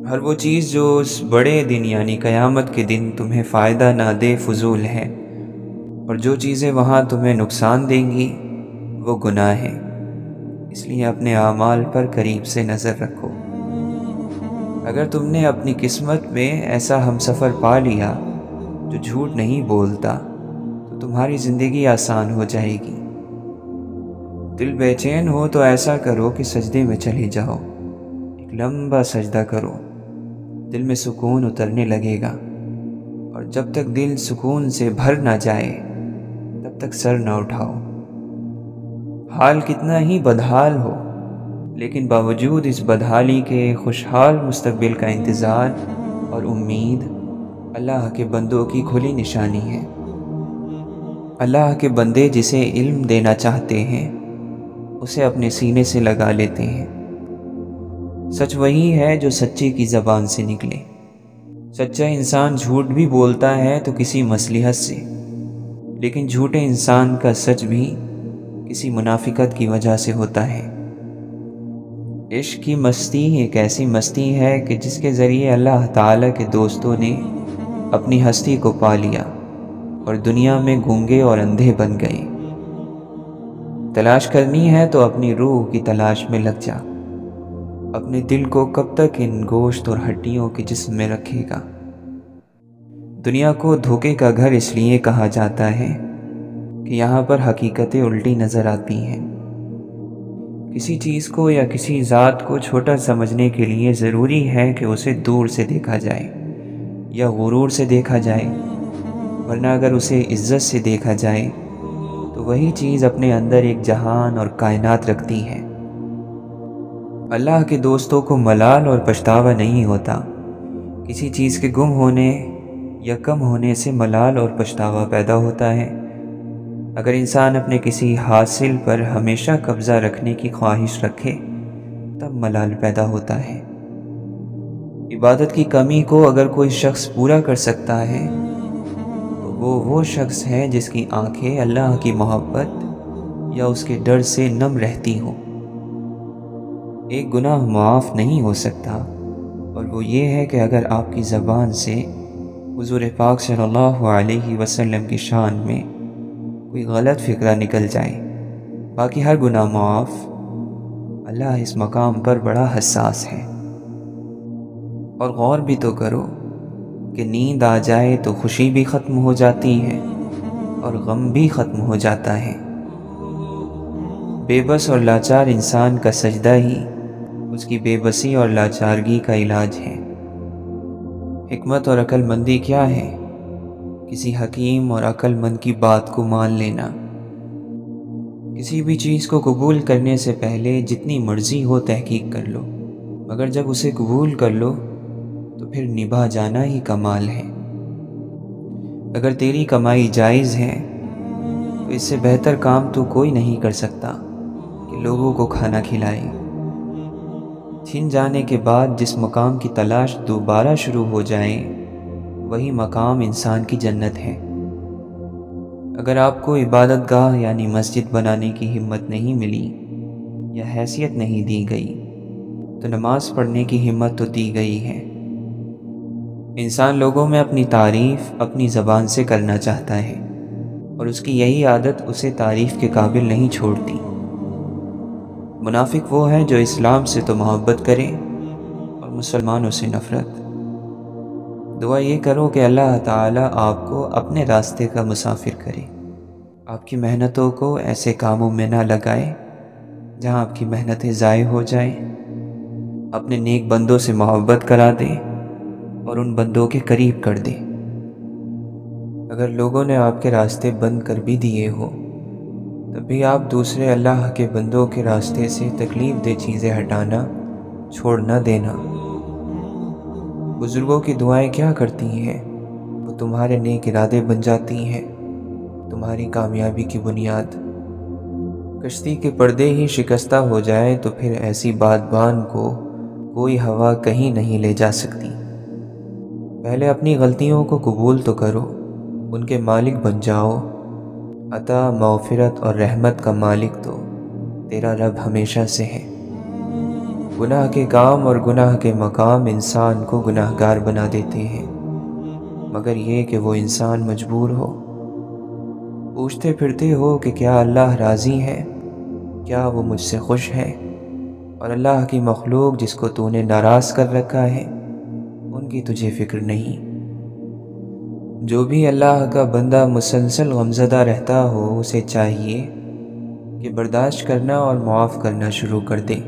ہر وہ چیز جو اس بڑے دن یعنی قیامت کے دن تمہیں فائدہ نہ دے فضول ہے، اور جو چیزیں وہاں تمہیں نقصان دیں گی وہ گناہ ہیں۔ اس لیے اپنے اعمال پر قریب سے نظر رکھو۔ اگر تم نے اپنی قسمت میں ایسا ہمسفر پا لیا جو جھوٹ نہیں بولتا تو تمہاری زندگی آسان ہو جائے گی۔ دل بے چین ہو تو ایسا کرو کہ سجدے میں چلے جاؤ، ایک لمبا سجدہ کرو، دل میں سکون اترنے لگے گا، اور جب تک دل سکون سے بھر نہ جائے تب تک سر نہ اٹھاؤ۔ حال کتنا ہی بدحال ہو لیکن باوجود اس بدحالی کے خوشحال مستقبل کا انتظار اور امید اللہ کے بندوں کی کھلی نشانی ہے۔ اللہ کے بندے جسے علم دینا چاہتے ہیں اسے اپنے سینے سے لگا لیتے ہیں۔ سچ وہی ہے جو سچے کی زبان سے نکلے۔ سچا انسان جھوٹ بھی بولتا ہے تو کسی مصلحت سے، لیکن جھوٹے انسان کا سچ بھی کسی منافقت کی وجہ سے ہوتا ہے۔ عشق کی مستی ایک ایسی مستی ہے کہ جس کے ذریعے اللہ تعالیٰ کے دوستوں نے اپنی ہستی کو پا لیا اور دنیا میں گونگے اور اندھے بن گئے۔ تلاش کرنی ہے تو اپنی روح کی تلاش میں لگ جا۔ اپنے دل کو کب تک ان گوشت اور ہڈیوں کے جسم میں رکھے گا؟ دنیا کو دھوکے کا گھر اس لیے کہا جاتا ہے کہ یہاں پر حقیقتیں الٹی نظر آتی ہیں۔ کسی چیز کو یا کسی ذات کو چھوٹا سمجھنے کے لیے ضروری ہے کہ اسے دور سے دیکھا جائے یا غرور سے دیکھا جائے، ورنہ اگر اسے عزت سے دیکھا جائے تو وہی چیز اپنے اندر ایک جہان اور کائنات رکھتی ہے۔ اللہ کے دوستوں کو ملال اور پچھتاوا نہیں ہوتا۔ کسی چیز کے گم ہونے یا کم ہونے سے ملال اور پچھتاوا پیدا ہوتا ہے۔ اگر انسان اپنے کسی حاصل پر ہمیشہ قبضہ رکھنے کی خواہش رکھے تب ملال پیدا ہوتا ہے۔ عبادت کی کمی کو اگر کوئی شخص پورا کر سکتا ہے تو وہ شخص ہے جس کی آنکھیں اللہ کی محبت یا اس کے ڈر سے نم رہتی ہوں۔ ایک گناہ معاف نہیں ہو سکتا، اور وہ یہ ہے کہ اگر آپ کی زبان سے حضور پاک صلی اللہ علیہ وسلم کی شان میں کوئی غلط فکرہ نکل جائے۔ باقی ہر گناہ معاف۔ اللہ اس مقام پر بڑا حساس ہے۔ اور غور بھی تو کرو کہ نیند آ جائے تو خوشی بھی ختم ہو جاتی ہے اور غم بھی ختم ہو جاتا ہے۔ بے بس اور لاچار انسان کا سجدہ ہی اس کی بے بسی اور لاچارگی کا علاج ہے۔ حکمت اور عقل مندی کیا ہے؟ کسی حکیم اور عقل مند کی بات کو مان لینا۔ کسی بھی چیز کو قبول کرنے سے پہلے جتنی مرضی ہو تحقیق کر لو، مگر جب اسے قبول کر لو تو پھر نبھا جانا ہی کمال ہے۔ اگر تیری کمائی جائز ہے تو اس سے بہتر کام تو کوئی نہیں کر سکتا کہ لوگوں کو کھانا کھلائے۔ چھن جانے کے بعد جس مقام کی تلاش دوبارہ شروع ہو جائے وہی مقام انسان کی جنت ہے۔ اگر آپ کو عبادت گاہ یعنی مسجد بنانے کی ہمت نہیں ملی یا حیثیت نہیں دی گئی تو نماز پڑھنے کی ہمت تو دی گئی ہے۔ انسان لوگوں میں اپنی تعریف اپنی زبان سے کرنا چاہتا ہے، اور اس کی یہی عادت اسے تعریف کے قابل نہیں چھوڑتی۔ منافق وہ ہے جو اسلام سے تو محبت کرے اور مسلمانوں سے نفرت۔ دعا یہ کرو کہ اللہ تعالیٰ آپ کو اپنے راستے کا مسافر کرے، آپ کی محنتوں کو ایسے کاموں میں نہ لگائے جہاں آپ کی محنتیں ضائع ہو جائیں، اپنے نیک بندوں سے محبت کرا دے اور ان بندوں کے قریب کر دے۔ اگر لوگوں نے آپ کے راستے بند کر بھی دیے ہو تب بھی آپ دوسرے اللہ کے بندوں کے راستے سے تکلیف دہ چیزیں ہٹانا چھوڑ نہ دینا۔ بزرگوں کی دعائیں کیا کرتی ہیں؟ وہ تمہارے نیک ارادے بن جاتی ہیں، تمہاری کامیابی کی بنیاد۔ کشتی کے پردے ہی شکستہ ہو جائے تو پھر ایسی بادبان کو کوئی ہوا کہیں نہیں لے جا سکتی۔ پہلے اپنی غلطیوں کو قبول تو کرو، ان کے مالک بن جاؤ۔ عطا، مغفرت اور رحمت کا مالک تو تیرا رب ہمیشہ سے ہے۔ گناہ کے کام اور گناہ کے مقام انسان کو گناہگار بنا دیتے ہیں، مگر یہ کہ وہ انسان مجبور ہو۔ پوچھتے پھرتے ہو کہ کیا اللہ راضی ہے، کیا وہ مجھ سے خوش ہے، اور اللہ کی مخلوق جس کو تو نے ناراض کر رکھا ہے ان کی تجھے فکر نہیں۔ جو بھی اللہ کا بندہ مسلسل غمزدہ رہتا ہو اسے چاہیے کہ برداشت کرنا اور معاف کرنا شروع کر دے،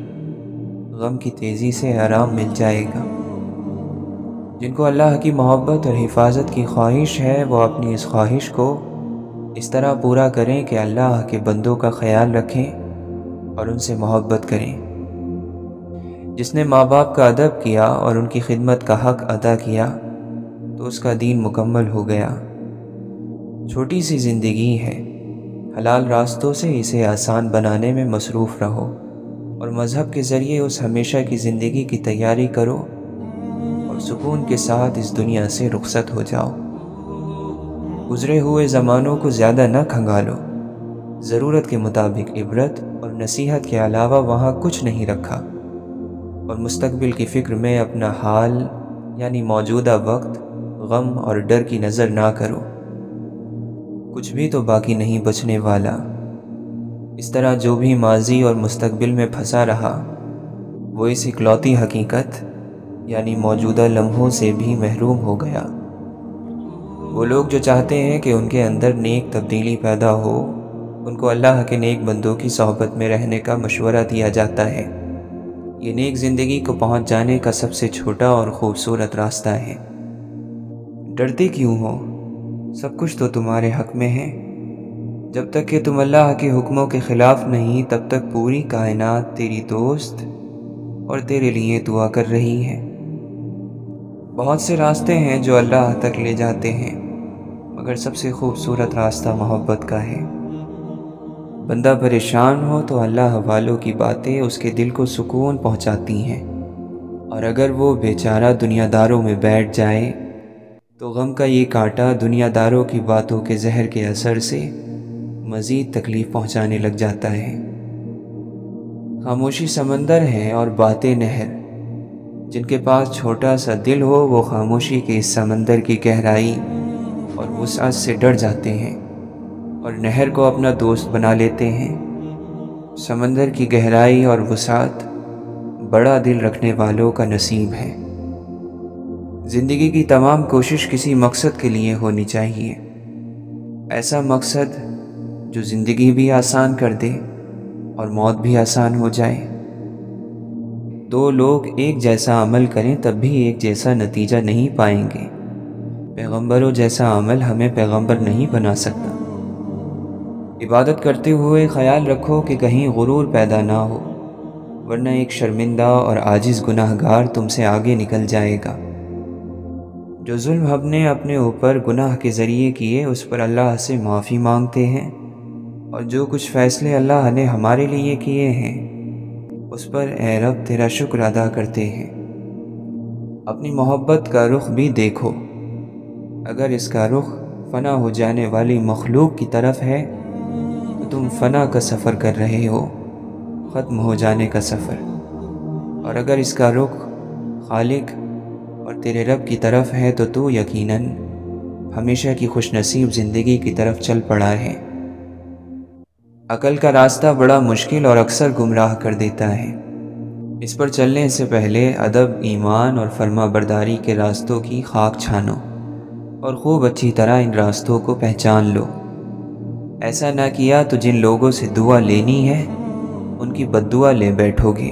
غم کی تیزی سے آرام مل جائے گا۔ جن کو اللہ کی محبت اور حفاظت کی خواہش ہے وہ اپنی اس خواہش کو اس طرح پورا کریں کہ اللہ کے بندوں کا خیال رکھیں اور ان سے محبت کریں۔ جس نے ماں باپ کا ادب کیا اور ان کی خدمت کا حق ادا کیا تو اس کا دین مکمل ہو گیا۔ چھوٹی سی زندگی ہے، حلال راستوں سے اسے آسان بنانے میں مصروف رہو اور مذہب کے ذریعے اس ہمیشہ کی زندگی کی تیاری کرو اور سکون کے ساتھ اس دنیا سے رخصت ہو جاؤ۔ گزرے ہوئے زمانوں کو زیادہ نہ کھنگالو، ضرورت کے مطابق عبرت اور نصیحت کے علاوہ وہاں کچھ نہیں رکھا، اور مستقبل کی فکر میں اپنا حال یعنی موجودہ وقت غم اور ڈر کی نظر نہ کرو۔ کچھ بھی تو باقی نہیں بچنے والا۔ اس طرح جو بھی ماضی اور مستقبل میں پھنسا رہا وہ اس اکلوتی حقیقت یعنی موجودہ لمحوں سے بھی محروم ہو گیا۔ وہ لوگ جو چاہتے ہیں کہ ان کے اندر نیک تبدیلی پیدا ہو ان کو اللہ کے نیک بندوں کی صحبت میں رہنے کا مشورہ دیا جاتا ہے۔ یہ نیک زندگی کو پہنچ جانے کا سب سے چھوٹا اور خوبصورت راستہ ہے۔ ڈرتے کیوں ہو؟ سب کچھ تو تمہارے حق میں ہے۔ جب تک کہ تم اللہ کے حکموں کے خلاف نہیں تب تک پوری کائنات تیری دوست اور تیرے لیے دعا کر رہی ہے۔ بہت سے راستے ہیں جو اللہ تک لے جاتے ہیں، مگر سب سے خوبصورت راستہ محبت کا ہے۔ بندہ پریشان ہو تو اللہ والوں کی باتیں اس کے دل کو سکون پہنچاتی ہیں، اور اگر وہ بیچارہ دنیا داروں میں بیٹھ جائے تو غم کا یہ کانٹا دنیا داروں کی باتوں کے زہر کے اثر سے مزید تکلیف پہنچانے لگ جاتا ہے۔ خاموشی سمندر ہے اور باتیں نہر۔ جن کے پاس چھوٹا سا دل ہو وہ خاموشی کے اس سمندر کی گہرائی اور وسعت سے ڈر جاتے ہیں اور نہر کو اپنا دوست بنا لیتے ہیں۔ سمندر کی گہرائی اور وسعت بڑا دل رکھنے والوں کا نصیب ہے۔ زندگی کی تمام کوشش کسی مقصد کے لیے ہونی چاہیے، ایسا مقصد جو زندگی بھی آسان کر دے اور موت بھی آسان ہو جائے۔ دو لوگ ایک جیسا عمل کریں تب بھی ایک جیسا نتیجہ نہیں پائیں گے۔ پیغمبروں جیسا عمل ہمیں پیغمبر نہیں بنا سکتا۔ عبادت کرتے ہوئے خیال رکھو کہ کہیں غرور پیدا نہ ہو، ورنہ ایک شرمندہ اور عاجز گناہگار تم سے آگے نکل جائے گا۔ جو ظلم ہم نے اپنے اوپر گناہ کے ذریعے کیے اس پر اللہ سے معافی مانگتے ہیں، اور جو کچھ فیصلے اللہ نے ہمارے لیے کیے ہیں اس پر اے رب تیرا شکر ادا کرتے ہیں۔ اپنی محبت کا رخ بھی دیکھو، اگر اس کا رخ فنا ہو جانے والی مخلوق کی طرف ہے تو تم فنا کا سفر کر رہے ہو، ختم ہو جانے کا سفر، اور اگر اس کا رخ خالق اور تیرے رب کی طرف ہے تو تو یقیناً ہمیشہ کی خوش نصیب زندگی کی طرف چل پڑا ہے۔ عقل کا راستہ بڑا مشکل اور اکثر گمراہ کر دیتا ہے۔ اس پر چلنے سے پہلے ادب، ایمان اور فرما برداری کے راستوں کی خاک چھانو اور خوب اچھی طرح ان راستوں کو پہچان لو۔ ایسا نہ کیا تو جن لوگوں سے دعا لینی ہے ان کی بد دعا لے بیٹھو گے۔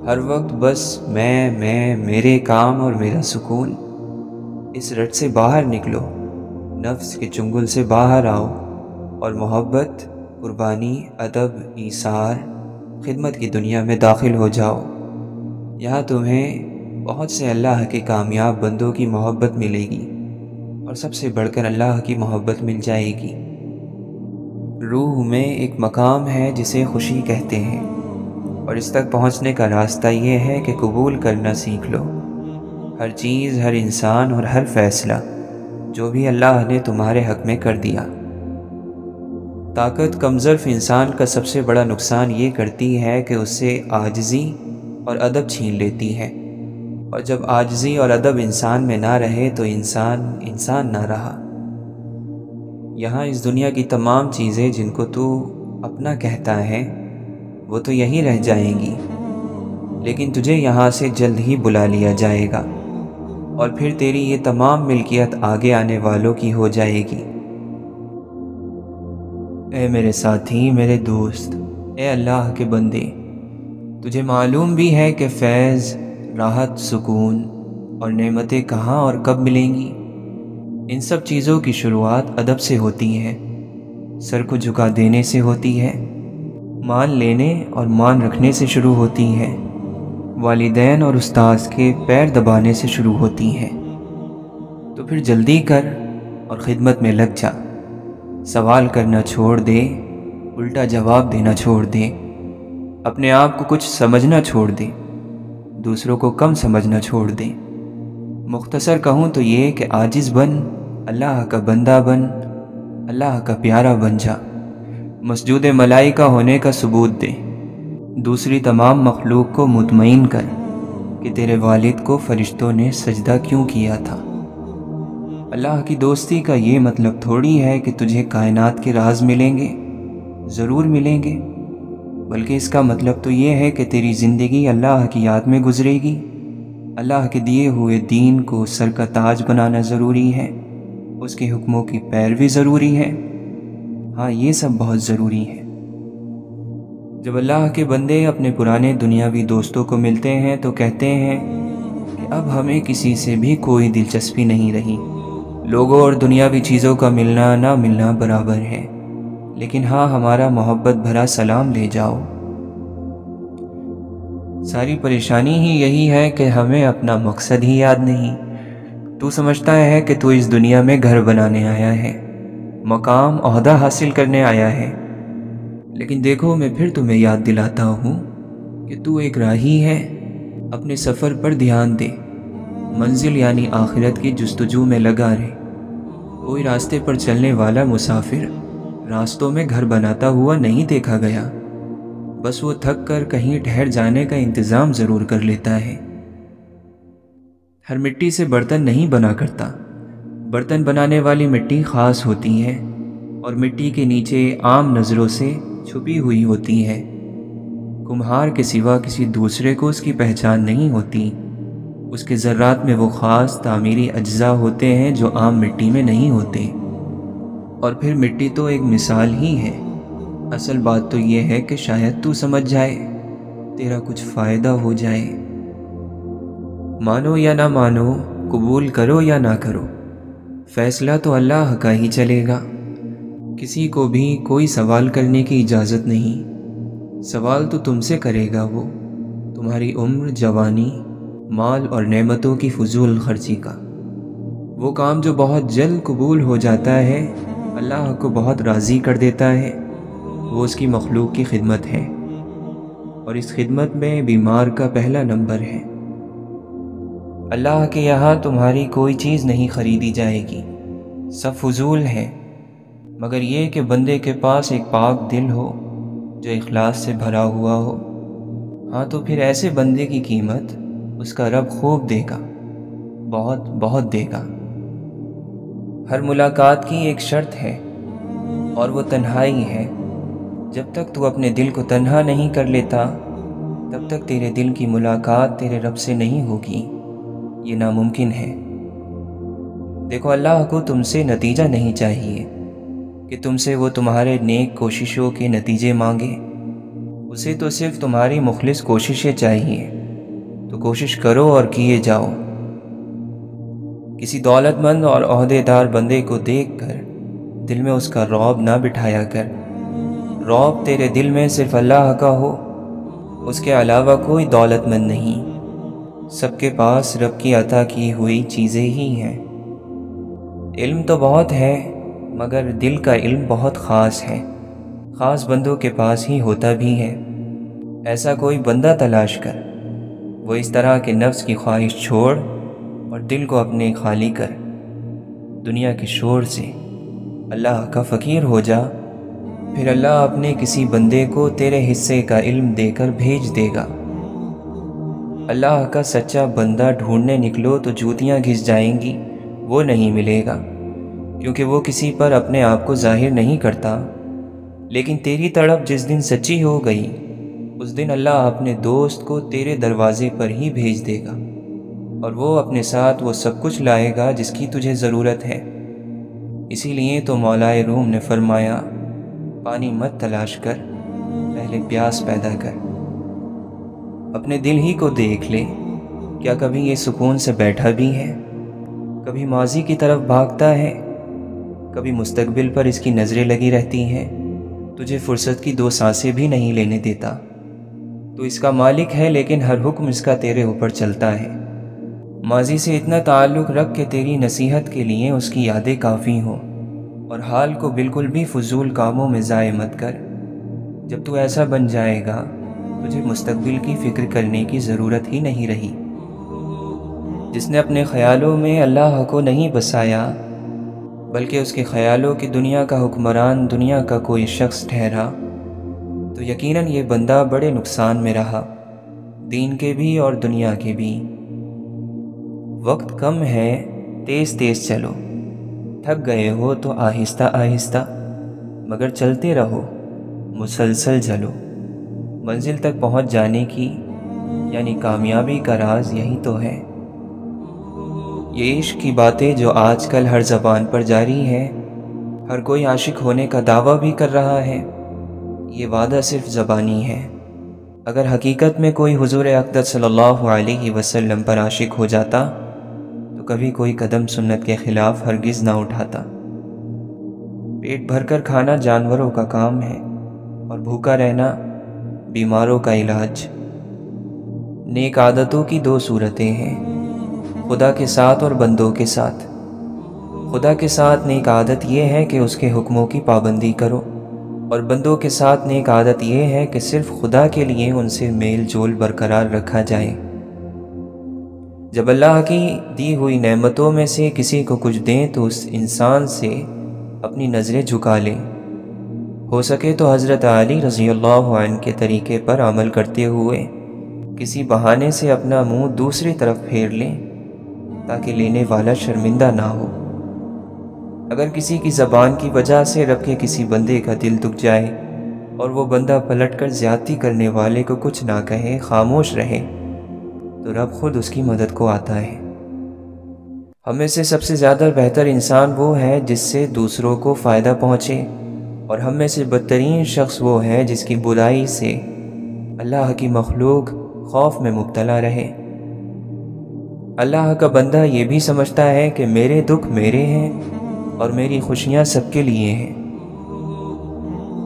ہر وقت بس میں میرے کام اور میرا سکون، اس رٹ سے باہر نکلو، نفس کے چنگل سے باہر آؤ اور محبت، قربانی، ادب، ایثار، خدمت کی دنیا میں داخل ہو جاؤ۔ یہاں تمہیں بہت سے اللہ کے کامیاب بندوں کی محبت ملے گی اور سب سے بڑھ کر اللہ کی محبت مل جائے گی۔ روح میں ایک مقام ہے جسے خوشی کہتے ہیں، اور اس تک پہنچنے کا راستہ یہ ہے کہ قبول کرنا سیکھ لو۔ ہر چیز، ہر انسان اور ہر فیصلہ جو بھی اللہ نے تمہارے حق میں کر دیا، طاقت کم ظرف انسان کا سب سے بڑا نقصان یہ کرتی ہے کہ اس سے عاجزی اور ادب چھین لیتی ہے، اور جب عاجزی اور ادب انسان میں نہ رہے تو انسان نہ رہا۔ یہاں اس دنیا کی تمام چیزیں جن کو تو اپنا کہتا ہے وہ تو یہیں رہ جائیں گی، لیکن تجھے یہاں سے جلد ہی بلا لیا جائے گا، اور پھر تیری یہ تمام ملکیت آگے آنے والوں کی ہو جائے گی۔ اے میرے ساتھی، میرے دوست، اے اللہ کے بندے، تجھے معلوم بھی ہے کہ فیض، راحت، سکون اور نعمتیں کہاں اور کب ملیں گی؟ ان سب چیزوں کی شروعات ادب سے ہوتی ہے، سر کو جھکا دینے سے ہوتی ہے، مان لینے اور مان رکھنے سے شروع ہوتی ہے، والدین اور استاذ کے پیر دبانے سے شروع ہوتی ہے۔ تو پھر جلدی کر اور خدمت میں لگ جا، سوال کرنا چھوڑ دے، الٹا جواب دینا چھوڑ دے، اپنے آپ کو کچھ سمجھنا چھوڑ دے، دوسروں کو کم سمجھنا چھوڑ دے۔ مختصر کہوں تو یہ کہ عاجز بن، اللہ کا بندہ بن، اللہ کا پیارا بن جا، مسجود ملائکہ ہونے کا ثبوت دے، دوسری تمام مخلوق کو مطمئن کر کہ تیرے والد کو فرشتوں نے سجدہ کیوں کیا تھا۔ اللہ کی دوستی کا یہ مطلب تھوڑی ہے کہ تجھے کائنات کے راز ملیں گے، ضرور ملیں گے، بلکہ اس کا مطلب تو یہ ہے کہ تیری زندگی اللہ کی یاد میں گزرے گی، اللہ کے دیے ہوئے دین کو سر کا تاج بنانا ضروری ہے، اس کے حکموں کی پیروی ضروری ہے۔ ہاں، یہ سب بہت ضروری ہے۔ جب اللہ کے بندے اپنے پرانے دنیاوی دوستوں کو ملتے ہیں تو کہتے ہیں کہ اب ہمیں کسی سے بھی کوئی دلچسپی نہیں رہی، لوگوں اور دنیاوی چیزوں کا ملنا نہ ملنا برابر ہے، لیکن ہاں، ہمارا محبت بھرا سلام لے جاؤ۔ ساری پریشانی ہی یہی ہے کہ ہمیں اپنا مقصد ہی یاد نہیں۔ تو سمجھتا ہے کہ تو اس دنیا میں گھر بنانے آیا ہے، مقام عہدہ حاصل کرنے آیا ہے، لیکن دیکھو، میں پھر تمہیں یاد دلاتا ہوں کہ تو ایک راہی ہے، اپنے سفر پر دھیان دے، منزل یعنی آخرت کی جستجو میں لگا رہے۔ کوئی راستے پر چلنے والا مسافر راستوں میں گھر بناتا ہوا نہیں دیکھا گیا، بس وہ تھک کر کہیں ٹھہر جانے کا انتظام ضرور کر لیتا ہے۔ ہر مٹی سے برتن نہیں بنا کرتا، برتن بنانے والی مٹی خاص ہوتی ہے اور مٹی کے نیچے عام نظروں سے چھپی ہوئی ہوتی ہے۔ کمہار کے سوا کسی دوسرے کو اس کی پہچان نہیں ہوتی، اس کے ذرات میں وہ خاص تعمیری اجزاء ہوتے ہیں جو عام مٹی میں نہیں ہوتے۔ اور پھر مٹی تو ایک مثال ہی ہے، اصل بات تو یہ ہے کہ شاید تو سمجھ جائے، تیرا کچھ فائدہ ہو جائے۔ مانو یا نہ مانو، قبول کرو یا نہ کرو، فیصلہ تو اللہ کا ہی چلے گا، کسی کو بھی کوئی سوال کرنے کی اجازت نہیں۔ سوال تو تم سے کرے گا وہ، تمہاری عمر، جوانی، مال اور نعمتوں کی فضول خرچی کا۔ وہ کام جو بہت جلد قبول ہو جاتا ہے، اللہ کو بہت راضی کر دیتا ہے، وہ اس کی مخلوق کی خدمت ہے، اور اس خدمت میں بیمار کا پہلا نمبر ہے۔ اللہ کے یہاں تمہاری کوئی چیز نہیں خریدی جائے گی، سب فضول ہے، مگر یہ کہ بندے کے پاس ایک پاک دل ہو جو اخلاص سے بھرا ہوا ہو۔ ہاں، تو پھر ایسے بندے کی قیمت اس کا رب خوب دے گا، بہت بہت دے گا۔ ہر ملاقات کی ایک شرط ہے اور وہ تنہائی ہے۔ جب تک تو اپنے دل کو تنہا نہیں کر لیتا تب تک تیرے دل کی ملاقات تیرے رب سے نہیں ہوگی، یہ ناممکن ہے۔ دیکھو، اللہ کو تم سے نتیجہ نہیں چاہیے کہ تم سے وہ تمہارے نیک کوششوں کے نتیجے مانگے، اسے تو صرف تمہاری مخلص کوششیں چاہیے، تو کوشش کرو اور کیے جاؤ۔ کسی دولت مند اور عہدے دار بندے کو دیکھ کر دل میں اس کا رعب نہ بٹھایا کر، رعب تیرے دل میں صرف اللہ کا ہو، اس کے علاوہ کوئی دولت مند نہیں، سب کے پاس رب کی عطا کی ہوئی چیزیں ہی ہیں۔ علم تو بہت ہے مگر دل کا علم بہت خاص ہے، خاص بندوں کے پاس ہی ہوتا بھی ہے۔ ایسا کوئی بندہ تلاش کر، وہ اس طرح کے نفس کی خواہش چھوڑ اور دل کو اپنے خالی کر، دنیا کے شور سے اللہ کا فقیر ہو جا، پھر اللہ اپنے کسی بندے کو تیرے حصے کا علم دے کر بھیج دے گا۔ اللہ کا سچا بندہ ڈھونڈنے نکلو تو جوتیاں گھس جائیں گی، وہ نہیں ملے گا، کیونکہ وہ کسی پر اپنے آپ کو ظاہر نہیں کرتا۔ لیکن تیری تڑپ جس دن سچی ہو گئی، اس دن اللہ اپنے دوست کو تیرے دروازے پر ہی بھیج دے گا، اور وہ اپنے ساتھ وہ سب کچھ لائے گا جس کی تجھے ضرورت ہے۔ اسی لیے تو مولائے روم نے فرمایا، پانی مت تلاش کر، پہلے پیاس پیدا کر۔ اپنے دل ہی کو دیکھ لے، کیا کبھی یہ سکون سے بیٹھا بھی ہے؟ کبھی ماضی کی طرف بھاگتا ہے، کبھی مستقبل پر اس کی نظریں لگی رہتی ہیں، تجھے فرصت کی 2 سانسیں بھی نہیں لینے دیتا۔ تو اس کا مالک ہے، لیکن ہر حکم اس کا تیرے اوپر چلتا ہے۔ ماضی سے اتنا تعلق رکھ کہ تیری نصیحت کے لیے اس کی یادیں کافی ہوں، اور حال کو بالکل بھی فضول کاموں میں ضائع مت کر۔ جب تو ایسا بن جائے گا، تجھے مستقبل کی فکر کرنے کی ضرورت ہی نہیں رہی۔ جس نے اپنے خیالوں میں اللہ کو نہیں بسایا، بلکہ اس کے خیالوں کی دنیا کا حکمران دنیا کا کوئی شخص ٹھہرا، تو یقیناً یہ بندہ بڑے نقصان میں رہا، دین کے بھی اور دنیا کے بھی۔ وقت کم ہے، تیز تیز چلو، تھک گئے ہو تو آہستہ آہستہ، مگر چلتے رہو، مسلسل چلو۔ منزل تک پہنچ جانے کی یعنی کامیابی کا راز یہی تو ہے۔ یہ عشق کی باتیں جو آج کل ہر زبان پر جاری ہیں، ہر کوئی عاشق ہونے کا دعویٰ بھی کر رہا ہے، یہ وعدہ صرف زبانی ہے۔ اگر حقیقت میں کوئی حضور اقدس صلی اللہ علیہ وسلم پر عاشق ہو جاتا تو کبھی کوئی قدم سنت کے خلاف ہرگز نہ اٹھاتا۔ پیٹ بھر کر کھانا جانوروں کا کام ہے، اور بھوکا رہنا بیماروں کا علاج۔ نیک عادتوں کی 2 صورتیں ہیں، خدا کے ساتھ اور بندوں کے ساتھ۔ خدا کے ساتھ نیک عادت یہ ہے کہ اس کے حکموں کی پابندی کرو، اور بندوں کے ساتھ نیک عادت یہ ہے کہ صرف خدا کے لیے ان سے میل جول برقرار رکھا جائے۔ جب اللہ کی دی ہوئی نعمتوں میں سے کسی کو کچھ دیں تو اس انسان سے اپنی نظریں جھکا لیں۔ ہو سکے تو حضرت علی رضی اللہ عنہ کے طریقے پر عمل کرتے ہوئے کسی بہانے سے اپنا منہ دوسری طرف پھیر لیں، تاکہ لینے والا شرمندہ نہ ہو۔ اگر کسی کی زبان کی وجہ سے رب کے کسی بندے کا دل دکھ جائے اور وہ بندہ پلٹ کر زیادتی کرنے والے کو کچھ نہ کہے، خاموش رہے، تو رب خود اس کی مدد کو آتا ہے۔ ہمیں سے سب سے زیادہ بہتر انسان وہ ہے جس سے دوسروں کو فائدہ پہنچے، اور ہم میں سے بدترین شخص وہ ہے جس کی برائی سے اللہ کی مخلوق خوف میں مبتلا رہے۔ اللہ کا بندہ یہ بھی سمجھتا ہے کہ میرے دکھ میرے ہیں اور میری خوشیاں سب کے لیے ہیں۔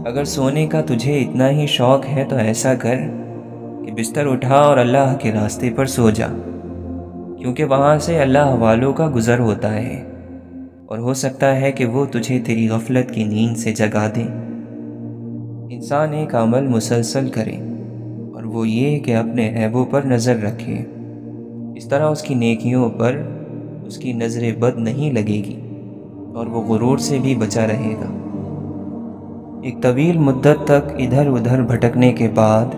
اگر سونے کا تجھے اتنا ہی شوق ہے تو ایسا کر کہ بستر اٹھا اور اللہ کے راستے پر سو جا، کیونکہ وہاں سے اللہ والوں کا گزر ہوتا ہے، اور ہو سکتا ہے کہ وہ تجھے تیری غفلت کی نیند سے جگا دیں۔ انسان ایک عمل مسلسل کرے، اور وہ یہ کہ اپنے عیبوں پر نظر رکھے، اس طرح اس کی نیکیوں پر اس کی نظر بد نہیں لگے گی، اور وہ غرور سے بھی بچا رہے گا۔ ایک طویل مدت تک ادھر ادھر بھٹکنے کے بعد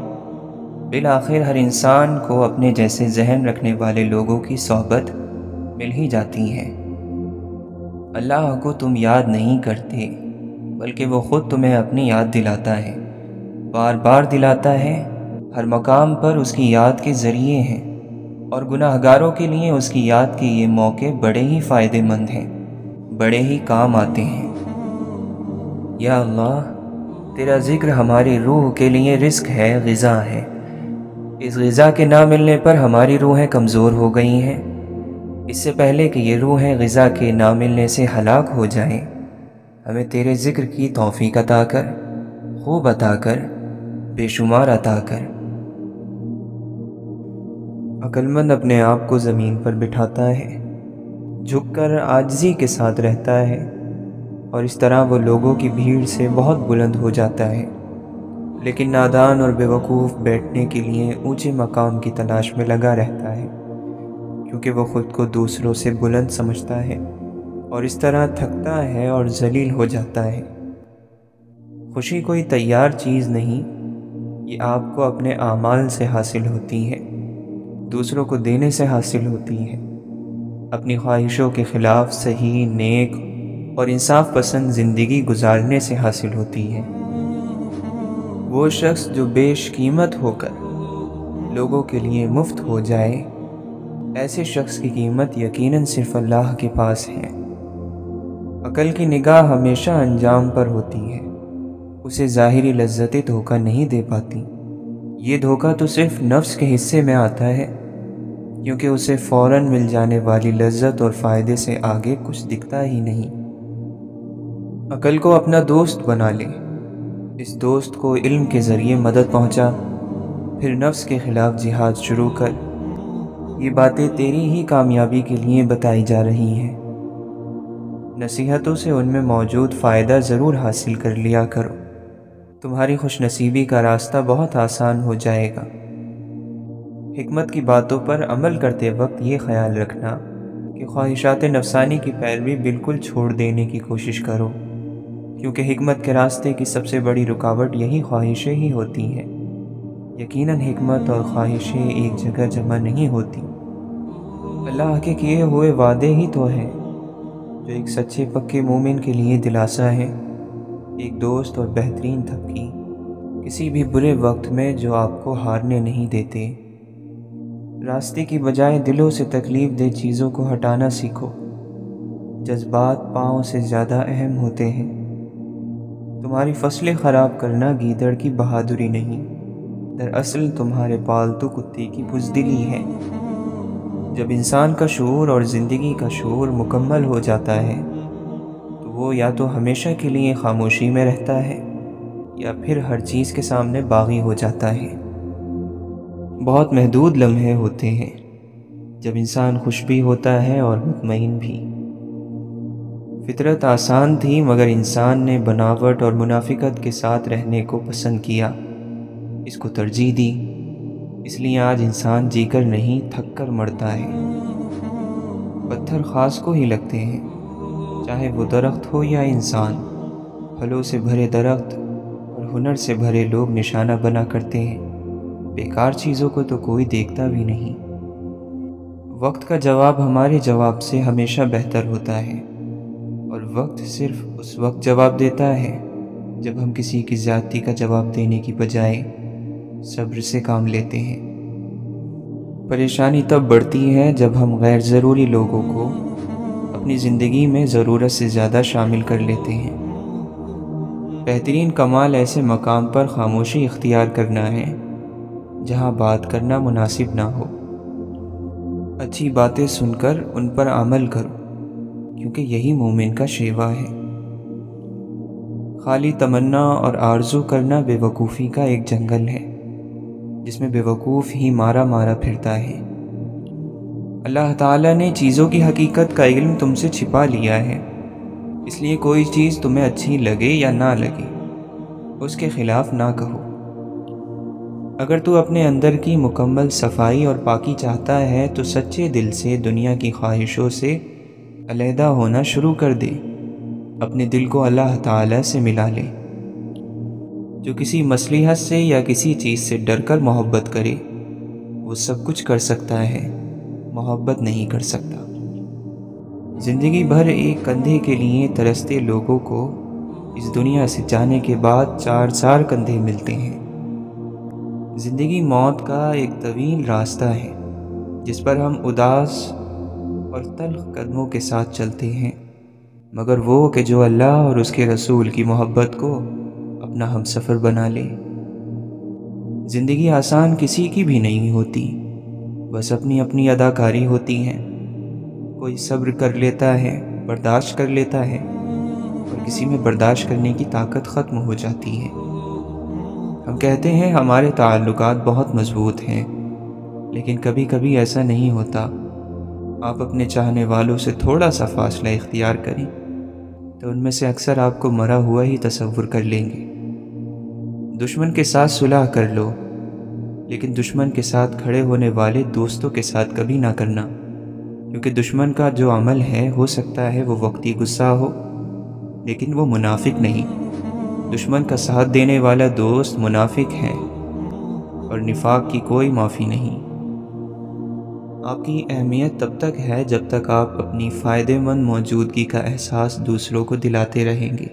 بالآخر ہر انسان کو اپنے جیسے ذہن رکھنے والے لوگوں کی صحبت مل ہی جاتی ہے۔ اللہ کو تم یاد نہیں کرتے، بلکہ وہ خود تمہیں اپنی یاد دلاتا ہے، بار بار دلاتا ہے۔ ہر مقام پر اس کی یاد کے ذریعے ہیں، اور گناہ گاروں کے لیے اس کی یاد کے یہ موقع بڑے ہی فائدہ مند ہیں، بڑے ہی کام آتے ہیں۔ یا اللہ، تیرا ذکر ہماری روح کے لیے رزق ہے، غذا ہے۔ اس غذا کے نہ ملنے پر ہماری روحیں کمزور ہو گئی ہیں۔ اس سے پہلے کہ یہ روحیں غذا کے نہ ملنے سے ہلاک ہو جائیں، ہمیں تیرے ذکر کی توفیق عطا کر، خوب عطا کر، بے شمار عطا کر۔ عقل مند اپنے آپ کو زمین پر بٹھاتا ہے، جھک کر عاجزی کے ساتھ رہتا ہے، اور اس طرح وہ لوگوں کی بھیڑ سے بہت بلند ہو جاتا ہے۔ لیکن نادان اور بے وقوف بیٹھنے کے لیے اونچے مقام کی تلاش میں لگا رہتا ہے، کیونکہ وہ خود کو دوسروں سے بلند سمجھتا ہے، اور اس طرح تھکتا ہے اور ذلیل ہو جاتا ہے۔ خوشی کوئی تیار چیز نہیں، یہ آپ کو اپنے اعمال سے حاصل ہوتی ہے، دوسروں کو دینے سے حاصل ہوتی ہے، اپنی خواہشوں کے خلاف صحیح، نیک اور انصاف پسند زندگی گزارنے سے حاصل ہوتی ہے۔ وہ شخص جو بیش قیمت ہو کر لوگوں کے لیے مفت ہو جائے، ایسے شخص کی قیمت یقیناً صرف اللہ کے پاس ہے۔ عقل کی نگاہ ہمیشہ انجام پر ہوتی ہے، اسے ظاہری لذتیں دھوکہ نہیں دے پاتی۔ یہ دھوکہ تو صرف نفس کے حصے میں آتا ہے، کیونکہ اسے فوراً مل جانے والی لذت اور فائدے سے آگے کچھ دکھتا ہی نہیں۔ عقل کو اپنا دوست بنا لے، اس دوست کو علم کے ذریعے مدد پہنچا، پھر نفس کے خلاف جہاد شروع کر۔ یہ باتیں تیری ہی کامیابی کے لیے بتائی جا رہی ہیں۔ نصیحتوں سے ان میں موجود فائدہ ضرور حاصل کر لیا کرو، تمہاری خوش نصیبی کا راستہ بہت آسان ہو جائے گا۔ حکمت کی باتوں پر عمل کرتے وقت یہ خیال رکھنا کہ خواہشات نفسانی کی پیروی بالکل چھوڑ دینے کی کوشش کرو، کیونکہ حکمت کے راستے کی سب سے بڑی رکاوٹ یہی خواہشیں ہی ہوتی ہیں۔ یقیناً حکمت اور خواہشیں ایک جگہ جمع نہیں ہوتی۔ اللہ کے کیے ہوئے وعدے ہی تو ہیں جو ایک سچے پکے مومن کے لیے دلاسا ہے، ایک دوست اور بہترین تھپکی کسی بھی برے وقت میں جو آپ کو ہارنے نہیں دیتے۔ راستے کی بجائے دلوں سے تکلیف دہ چیزوں کو ہٹانا سیکھو، جذبات پاؤں سے زیادہ اہم ہوتے ہیں۔ تمہاری فصلیں خراب کرنا گیدڑ کی بہادری نہیں، دراصل تمہارے پالتو کتے کی بزدلی ہے۔ جب انسان کا شعور اور زندگی کا شعور مکمل ہو جاتا ہے تو وہ یا تو ہمیشہ کے لیے خاموشی میں رہتا ہے یا پھر ہر چیز کے سامنے باغی ہو جاتا ہے۔ بہت محدود لمحے ہوتے ہیں جب انسان خوش بھی ہوتا ہے اور مطمئن بھی۔ فطرت آسان تھی مگر انسان نے بناوٹ اور منافقت کے ساتھ رہنے کو پسند کیا، اس کو ترجیح دی، اس لیے آج انسان جی کر نہیں تھک کر مرتا ہے۔ پتھر خاص کو ہی لگتے ہیں، چاہے وہ درخت ہو یا انسان۔ پھلوں سے بھرے درخت اور ہنر سے بھرے لوگ نشانہ بنا کرتے ہیں، بیکار چیزوں کو تو کوئی دیکھتا بھی نہیں۔ وقت کا جواب ہمارے جواب سے ہمیشہ بہتر ہوتا ہے، اور وقت صرف اس وقت جواب دیتا ہے جب ہم کسی کی زیادتی کا جواب دینے کی بجائے صبر سے کام لیتے ہیں۔ پریشانی تب بڑھتی ہے جب ہم غیر ضروری لوگوں کو اپنی زندگی میں ضرورت سے زیادہ شامل کر لیتے ہیں۔ بہترین کمال ایسے مقام پر خاموشی اختیار کرنا ہے جہاں بات کرنا مناسب نہ ہو۔ اچھی باتیں سن کر ان پر عمل کرو، کیونکہ یہی مومن کا شیوا ہے۔ خالی تمنا اور آرزو کرنا بے وقوفی کا ایک جنگل ہے جس میں بے وقوف ہی مارا مارا پھرتا ہے۔ اللہ تعالیٰ نے چیزوں کی حقیقت کا علم تم سے چھپا لیا ہے، اس لیے کوئی چیز تمہیں اچھی لگے یا نہ لگے اس کے خلاف نہ کہو۔ اگر تو اپنے اندر کی مکمل صفائی اور پاکی چاہتا ہے تو سچے دل سے دنیا کی خواہشوں سے علیحدہ ہونا شروع کر دے، اپنے دل کو اللہ تعالیٰ سے ملا لے۔ جو کسی مصلحت سے یا کسی چیز سے ڈر کر محبت کرے وہ سب کچھ کر سکتا ہے، محبت نہیں کر سکتا۔ زندگی بھر ایک کندھے کے لیے ترستے لوگوں کو اس دنیا سے جانے کے بعد چار چار کندھے ملتے ہیں۔ زندگی موت کا ایک طویل راستہ ہے جس پر ہم اداس اور تلخ قدموں کے ساتھ چلتے ہیں، مگر وہ کہ جو اللہ اور اس کے رسول کی محبت کو اپنا ہم سفر بنا لے۔ زندگی آسان کسی کی بھی نہیں ہوتی، بس اپنی اپنی اداکاری ہوتی ہے۔ کوئی صبر کر لیتا ہے، برداشت کر لیتا ہے، اور کسی میں برداشت کرنے کی طاقت ختم ہو جاتی ہے۔ ہم کہتے ہیں ہمارے تعلقات بہت مضبوط ہیں، لیکن کبھی کبھی ایسا نہیں ہوتا۔ آپ اپنے چاہنے والوں سے تھوڑا سا فاصلہ اختیار کریں تو ان میں سے اکثر آپ کو مرا ہوا ہی تصور کر لیں گے۔ دشمن کے ساتھ صلح کر لو، لیکن دشمن کے ساتھ کھڑے ہونے والے دوستوں کے ساتھ کبھی نہ کرنا، کیونکہ دشمن کا جو عمل ہے ہو سکتا ہے وہ وقتی غصہ ہو، لیکن وہ منافق نہیں۔ دشمن کا ساتھ دینے والا دوست منافق ہے اور نفاق کی کوئی معافی نہیں۔ آپ کی اہمیت تب تک ہے جب تک آپ اپنی فائدہ مند موجودگی کا احساس دوسروں کو دلاتے رہیں گے۔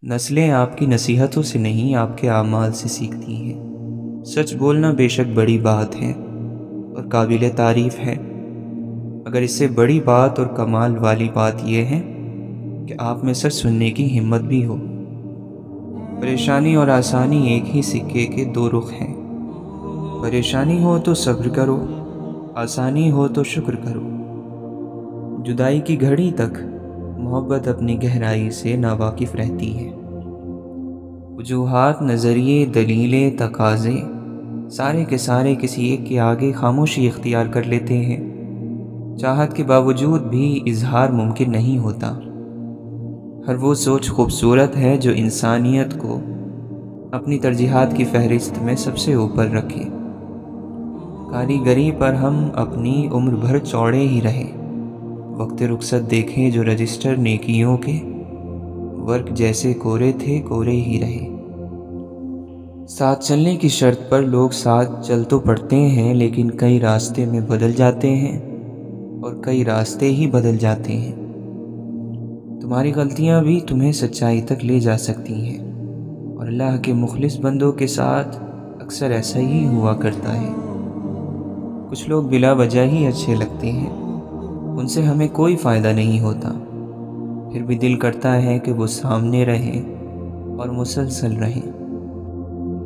نسلیں آپ کی نصیحتوں سے نہیں، آپ کے اعمال سے سیکھتی ہیں۔ سچ بولنا بے شک بڑی بات ہے اور قابل تعریف ہے، مگر اس سے بڑی بات اور کمال والی بات یہ ہے کہ آپ میں سچ سننے کی ہمت بھی ہو۔ پریشانی اور آسانی ایک ہی سکے کے دو رخ ہیں۔ پریشانی ہو تو صبر کرو، آسانی ہو تو شکر کرو۔ جدائی کی گھڑی تک محبت اپنی گہرائی سے ناواقف رہتی ہے۔ وجوہات، نظریے، دلیلیں، تقاضے سارے کے سارے کسی ایک کے آگے خاموشی اختیار کر لیتے ہیں۔ چاہت کے باوجود بھی اظہار ممکن نہیں ہوتا۔ ہر وہ سوچ خوبصورت ہے جو انسانیت کو اپنی ترجیحات کی فہرست میں سب سے اوپر رکھے۔ کاریگری پر ہم اپنی عمر بھر چوڑے ہی رہے، وقت رخصت دیکھیں جو رجسٹر نیکیوں کے ورق جیسے کورے تھے کورے ہی رہے۔ ساتھ چلنے کی شرط پر لوگ ساتھ چل تو پڑتے ہیں، لیکن کئی راستے میں بدل جاتے ہیں اور کئی راستے ہی بدل جاتے ہیں۔ تمہاری غلطیاں بھی تمہیں سچائی تک لے جا سکتی ہیں، اور اللہ کے مخلص بندوں کے ساتھ اکثر ایسا ہی ہوا کرتا ہے۔ کچھ لوگ بلا وجہ ہی اچھے لگتے ہیں، ان سے ہمیں کوئی فائدہ نہیں ہوتا، پھر بھی دل کرتا ہے کہ وہ سامنے رہیں اور مسلسل رہیں۔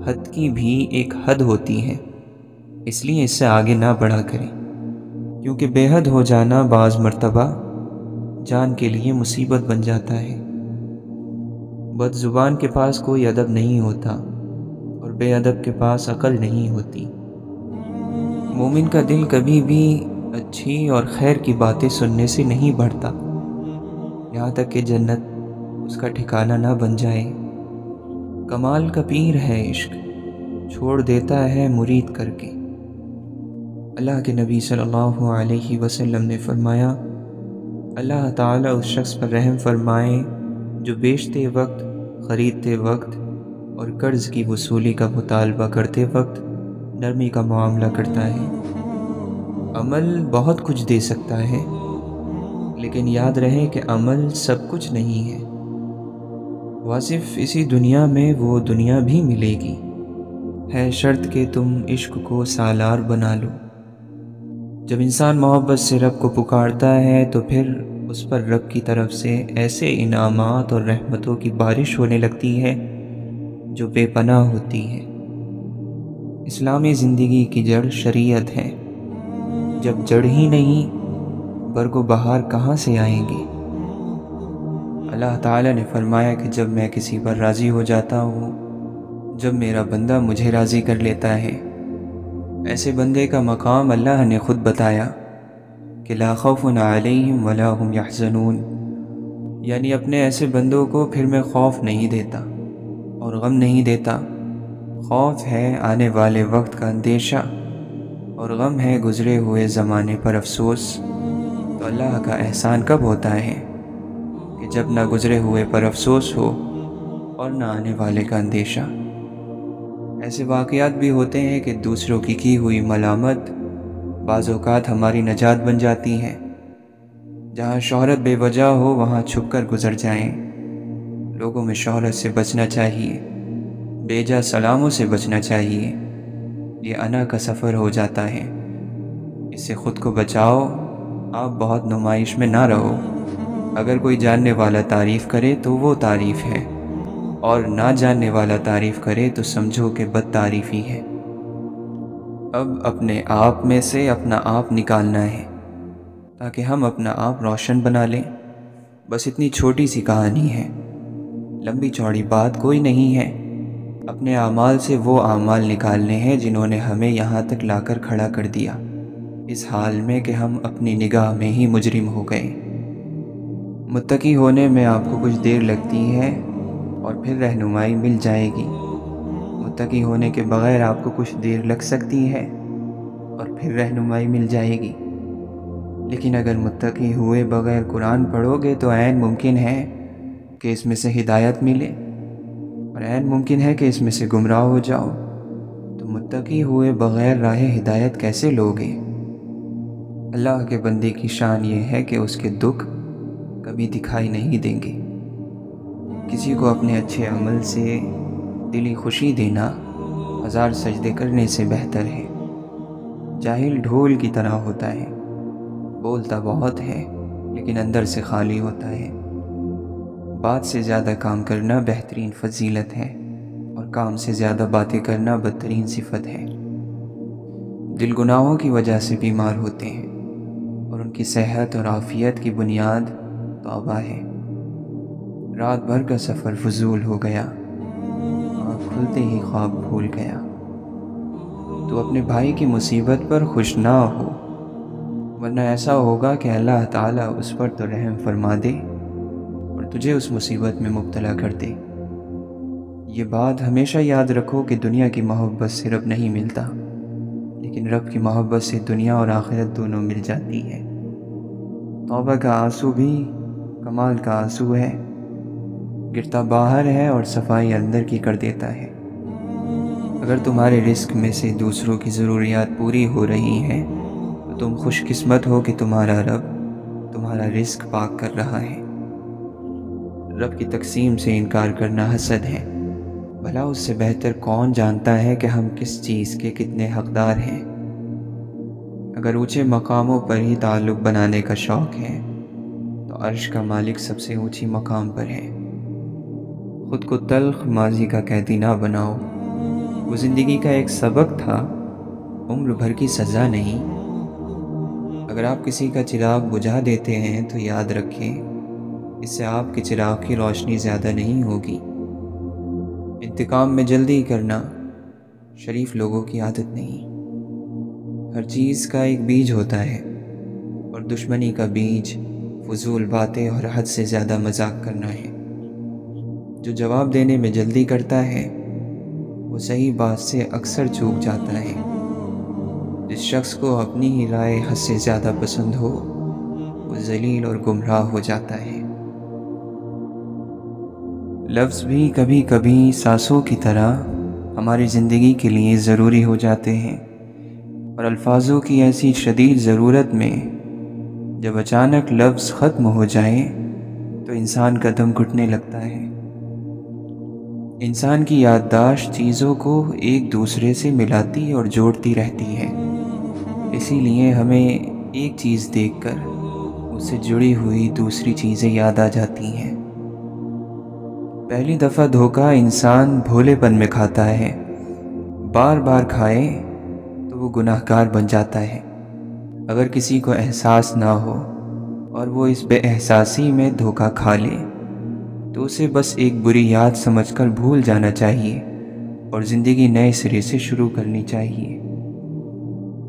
حد کی بھی ایک حد ہوتی ہے، اس لیے اس سے آگے نہ بڑھا کریں، کیونکہ بے حد ہو جانا بعض مرتبہ جان کے لیے مصیبت بن جاتا ہے۔ بد زبان کے پاس کوئی ادب نہیں ہوتا اور بے ادب کے پاس عقل نہیں ہوتی۔ مومن کا دل کبھی بھی اچھی اور خیر کی باتیں سننے سے نہیں بڑھتا، یہاں تک کہ جنت اس کا ٹھکانہ نہ بن جائے۔ کمال کا پیر ہے عشق، چھوڑ دیتا ہے مرید کر کے۔ اللہ کے نبی صلی اللہ علیہ وسلم نے فرمایا، اللہ تعالیٰ اس شخص پر رحم فرمائے جو بیچتے وقت، خریدتے وقت اور قرض کی وصولی کا مطالبہ کرتے وقت نرمی کا معاملہ کرتا ہے۔ عمل بہت کچھ دے سکتا ہے، لیکن یاد رہے کہ عمل سب کچھ نہیں ہے۔ واصف اسی دنیا میں وہ دنیا بھی ملے گی، ہے شرط کہ تم عشق کو سالار بنا لو۔ جب انسان محبت سے رب کو پکارتا ہے تو پھر اس پر رب کی طرف سے ایسے انعامات اور رحمتوں کی بارش ہونے لگتی ہے جو بے پناہ ہوتی ہے۔ اسلامی زندگی کی جڑ شریعت ہے، جب جڑ ہی نہیں برگ و بہار کہاں سے آئیں گے؟ اللہ تعالیٰ نے فرمایا کہ جب میں کسی پر راضی ہو جاتا ہوں، جب میرا بندہ مجھے راضی کر لیتا ہے، ایسے بندے کا مقام اللہ نے خود بتایا کہ لا خوف علیہم ولا هم یحزنون، یعنی اپنے ایسے بندوں کو پھر میں خوف نہیں دیتا اور غم نہیں دیتا۔ خوف ہے آنے والے وقت کا اندیشہ اور غم ہے گزرے ہوئے زمانے پر افسوس۔ تو اللہ کا احسان کب ہوتا ہے کہ جب نہ گزرے ہوئے پر افسوس ہو اور نہ آنے والے کا اندیشہ۔ ایسے واقعات بھی ہوتے ہیں کہ دوسروں کی ہوئی ملامت بعض اوقات ہماری نجات بن جاتی ہے۔ جہاں شہرت بے وجہ ہو وہاں چھپ کر گزر جائیں۔ لوگوں میں شہرت سے بچنا چاہیے، بیجا سلاموں سے بچنا چاہیے، یہ انا کا سفر ہو جاتا ہے۔ اس سے خود کو بچاؤ، آپ بہت نمائش میں نہ رہو۔ اگر کوئی جاننے والا تعریف کرے تو وہ تعریف ہے، اور نہ جاننے والا تعریف کرے تو سمجھو کہ بد تعریفی ہے۔ اب اپنے آپ میں سے اپنا آپ نکالنا ہے تاکہ ہم اپنا آپ روشن بنا لیں۔ بس اتنی چھوٹی سی کہانی ہے، لمبی چوڑی بات کوئی نہیں ہے۔ اپنے اعمال سے وہ اعمال نکالنے ہیں جنہوں نے ہمیں یہاں تک لا کر کھڑا کر دیا، اس حال میں کہ ہم اپنی نگاہ میں ہی مجرم ہو گئے۔ متقی ہونے میں آپ کو کچھ دیر لگتی ہے اور پھر رہنمائی مل جائے گی۔ متقی ہونے کے بغیر آپ کو کچھ دیر لگ سکتی ہے اور پھر رہنمائی مل جائے گی، لیکن اگر متقی ہوئے بغیر قرآن پڑھو گے تو عین ممکن ہے کہ اس میں سے ہدایت ملے اور عین ممکن ہے کہ اس میں سے گمراہ ہو جاؤ، تو متقی ہوئے بغیر راہ ہدایت کیسے لوگے؟ اللہ کے بندے کی شان یہ ہے کہ اس کے دکھ کبھی دکھائی نہیں دیں گے۔ کسی کو اپنے اچھے عمل سے دلی خوشی دینا 1000 سجدے کرنے سے بہتر ہے۔ جاہل ڈھول کی طرح ہوتا ہے، بولتا بہت ہے لیکن اندر سے خالی ہوتا ہے۔ بات سے زیادہ کام کرنا بہترین فضیلت ہے، اور کام سے زیادہ باتیں کرنا بدترین صفت ہے۔ دل گناہوں کی وجہ سے بیمار ہوتے ہیں، اور ان کی صحت اور عافیت کی بنیاد توبہ ہے۔ رات بھر کا سفر فضول ہو گیا، آنکھ کھلتے ہی خواب بھول گیا۔ تو اپنے بھائی کی مصیبت پر خوش نہ ہو، ورنہ ایسا ہوگا کہ اللہ تعالیٰ اس پر تو رحم فرما دے اور تجھے اس مصیبت میں مبتلا کر دے۔ یہ بات ہمیشہ یاد رکھو کہ دنیا کی محبت سے رب نہیں ملتا، لیکن رب کی محبت سے دنیا اور آخرت دونوں مل جاتی ہے۔ توبہ کا آنسو بھی کمال کا آنسو ہے، گرتا باہر ہے اور صفائی اندر کی کر دیتا ہے۔ اگر تمہارے رزق میں سے دوسروں کی ضروریات پوری ہو رہی ہیں تو تم خوش قسمت ہو کہ تمہارا رب تمہارا رزق پاک کر رہا ہے۔ رب کی تقسیم سے انکار کرنا حسد ہے، بھلا اس سے بہتر کون جانتا ہے کہ ہم کس چیز کے کتنے حقدار ہیں۔ اگر اونچے مقاموں پر ہی تعلق بنانے کا شوق ہے تو عرش کا مالک سب سے اونچی مقام پر ہے۔ خود کو تلخ ماضی کا قیدی نہ بناؤ، وہ زندگی کا ایک سبق تھا، عمر بھر کی سزا نہیں۔ اگر آپ کسی کا چراغ بجھا دیتے ہیں تو یاد رکھیں، اس سے آپ کے چراغ کی روشنی زیادہ نہیں ہوگی۔ انتقام میں جلدی کرنا شریف لوگوں کی عادت نہیں۔ ہر چیز کا ایک بیج ہوتا ہے، اور دشمنی کا بیج فضول باتیں اور حد سے زیادہ مذاق کرنا ہے۔ جو جواب دینے میں جلدی کرتا ہے وہ صحیح بات سے اکثر چوک جاتا ہے۔ جس شخص کو اپنی ہی رائے حد سے زیادہ پسند ہو وہ ذلیل اور گمراہ ہو جاتا ہے۔ لفظ بھی کبھی کبھی سانسوں کی طرح ہماری زندگی کے لیے ضروری ہو جاتے ہیں، اور الفاظوں کی ایسی شدید ضرورت میں جب اچانک لفظ ختم ہو جائیں تو انسان کا دم گھٹنے لگتا ہے۔ انسان کی یادداشت چیزوں کو ایک دوسرے سے ملاتی اور جوڑتی رہتی ہے، اسی لیے ہمیں ایک چیز دیکھ کر اس سے جڑی ہوئی دوسری چیزیں یاد آ جاتی ہیں۔ پہلی دفعہ دھوکہ انسان بھولے پن میں کھاتا ہے، بار بار کھائے تو وہ گناہ گار بن جاتا ہے۔ اگر کسی کو احساس نہ ہو اور وہ اس بے احساسی میں دھوکہ کھا لے تو اسے بس ایک بری یاد سمجھ کر بھول جانا چاہیے اور زندگی نئے سرے سے شروع کرنی چاہیے۔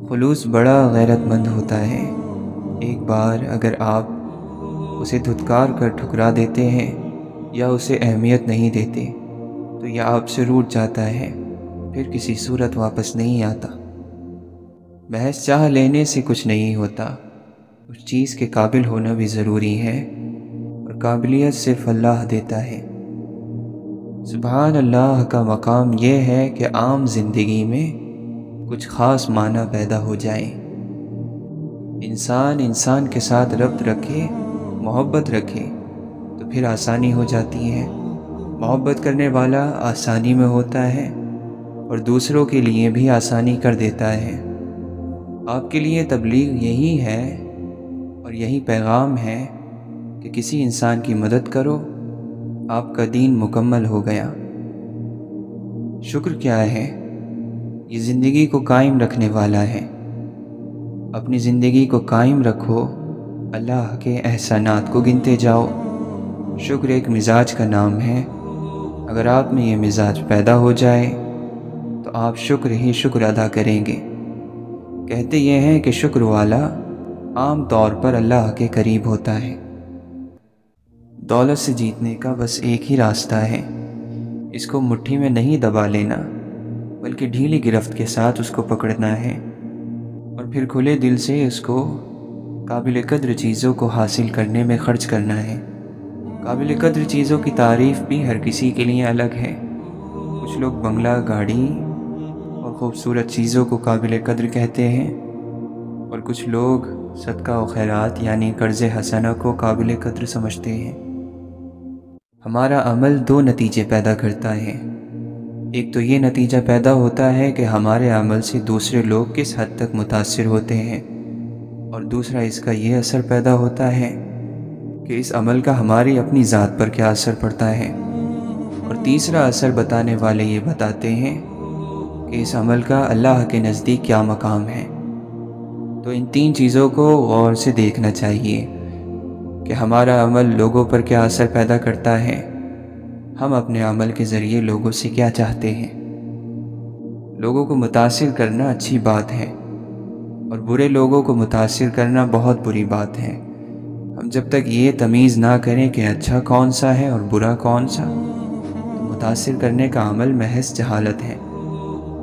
خلوص بڑا غیرت مند ہوتا ہے۔ ایک بار اگر آپ اسے دھتکار کر ٹھکرا دیتے ہیں یا اسے اہمیت نہیں دیتے تو یہ آپ سے روٹھ جاتا ہے، پھر کسی صورت واپس نہیں آتا۔ محض چاہ لینے سے کچھ نہیں ہوتا، اس چیز کے قابل ہونا بھی ضروری ہے، اور قابلیت صرف اللہ دیتا ہے۔ سبحان اللہ کا مقام یہ ہے کہ عام زندگی میں کچھ خاص معنی پیدا ہو جائے۔ انسان کے ساتھ ربط رکھے، محبت رکھے تو پھر آسانی ہو جاتی ہے۔ محبت کرنے والا آسانی میں ہوتا ہے اور دوسروں کے لیے بھی آسانی کر دیتا ہے۔ آپ کے لیے تبلیغ یہی ہے اور یہی پیغام ہے کہ کسی انسان کی مدد کرو، آپ کا دین مکمل ہو گیا۔ شکر کیا ہے؟ یہ زندگی کو قائم رکھنے والا ہے۔ اپنی زندگی کو قائم رکھو، اللہ کے احسانات کو گنتے جاؤ۔ شکر ایک مزاج کا نام ہے، اگر آپ میں یہ مزاج پیدا ہو جائے تو آپ شکر ہی شکر ادا کریں گے۔ کہتے یہ ہیں کہ شکر والا عام طور پر اللہ کے قریب ہوتا ہے۔ دولت سے جیتنے کا بس ایک ہی راستہ ہے، اس کو مٹھی میں نہیں دبا لینا بلکہ ڈھیلی گرفت کے ساتھ اس کو پکڑنا ہے، اور پھر کھلے دل سے اس کو قابل قدر چیزوں کو حاصل کرنے میں خرچ کرنا ہے۔ قابل قدر چیزوں کی تعریف بھی ہر کسی کے لیے الگ ہے۔ کچھ لوگ بنگلہ، گاڑی اور خوبصورت چیزوں کو قابل قدر کہتے ہیں، اور کچھ لوگ صدقہ و خیرات یعنی قرض حسنہ کو قابل قدر سمجھتے ہیں۔ ہمارا عمل دو نتیجے پیدا کرتا ہے۔ ایک تو یہ نتیجہ پیدا ہوتا ہے کہ ہمارے عمل سے دوسرے لوگ کس حد تک متاثر ہوتے ہیں، اور دوسرا اس کا یہ اثر پیدا ہوتا ہے کہ اس عمل کا ہماری اپنی ذات پر کیا اثر پڑتا ہے، اور تیسرا اثر بتانے والے یہ بتاتے ہیں کہ اس عمل کا اللہ کے نزدیک کیا مقام ہے۔ تو ان تین چیزوں کو غور سے دیکھنا چاہیے کہ ہمارا عمل لوگوں پر کیا اثر پیدا کرتا ہے، ہم اپنے عمل کے ذریعے لوگوں سے کیا چاہتے ہیں۔ لوگوں کو متاثر کرنا اچھی بات ہے، اور برے لوگوں کو متاثر کرنا بہت بری بات ہے۔ ہم جب تک یہ تمیز نہ کریں کہ اچھا کون سا ہے اور برا کون سا، تو متاثر کرنے کا عمل محض جہالت ہے۔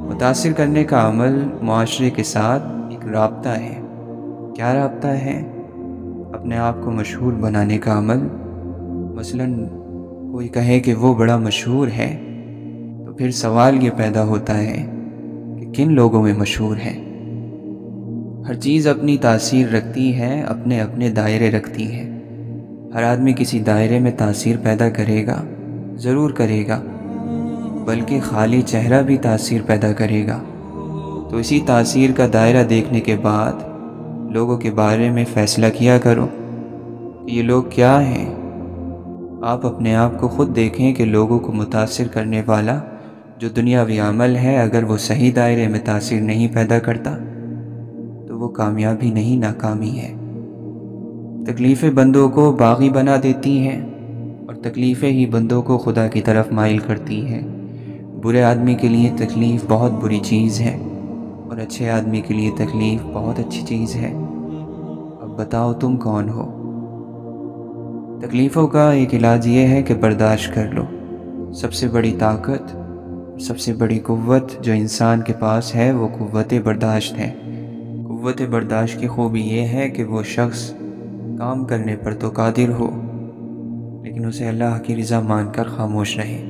متاثر کرنے کا عمل معاشرے کے ساتھ ایک رابطہ ہے۔ کیا رابطہ ہے؟ اپنے آپ کو مشہور بنانے کا عمل۔ مثلاً کوئی کہے کہ وہ بڑا مشہور ہے، تو پھر سوال یہ پیدا ہوتا ہے کہ کن لوگوں میں مشہور ہے۔ ہر چیز اپنی تاثیر رکھتی ہے، اپنے اپنے دائرے رکھتی ہے۔ ہر آدمی کسی دائرے میں تاثیر پیدا کرے گا، ضرور کرے گا، بلکہ خالی چہرہ بھی تاثیر پیدا کرے گا۔ تو اسی تاثیر کا دائرہ دیکھنے کے بعد لوگوں کے بارے میں فیصلہ کیا کرو کہ یہ لوگ کیا ہیں۔ آپ اپنے آپ کو خود دیکھیں کہ لوگوں کو متاثر کرنے والا جو دنیاوی عمل ہے، اگر وہ صحیح دائرے میں تاثیر نہیں پیدا کرتا تو وہ کامیابی نہیں، ناکامی ہے۔ تکلیفیں بندوں کو باغی بنا دیتی ہیں، اور تکلیفیں ہی بندوں کو خدا کی طرف مائل کرتی ہیں۔ برے آدمی کے لیے تکلیف بہت بری چیز ہے، اور اچھے آدمی کے لیے تکلیف بہت اچھی چیز ہے۔ اب بتاؤ تم کون ہو؟ تکلیفوں کا ایک علاج یہ ہے کہ برداشت کر لو۔ سب سے بڑی طاقت، سب سے بڑی قوت جو انسان کے پاس ہے وہ قوت برداشت ہے۔ قوت برداشت کی خوبی یہ ہے کہ وہ شخص کام کرنے پر تو قادر ہو، لیکن اسے اللہ کی رضا مان کر خاموش رہے۔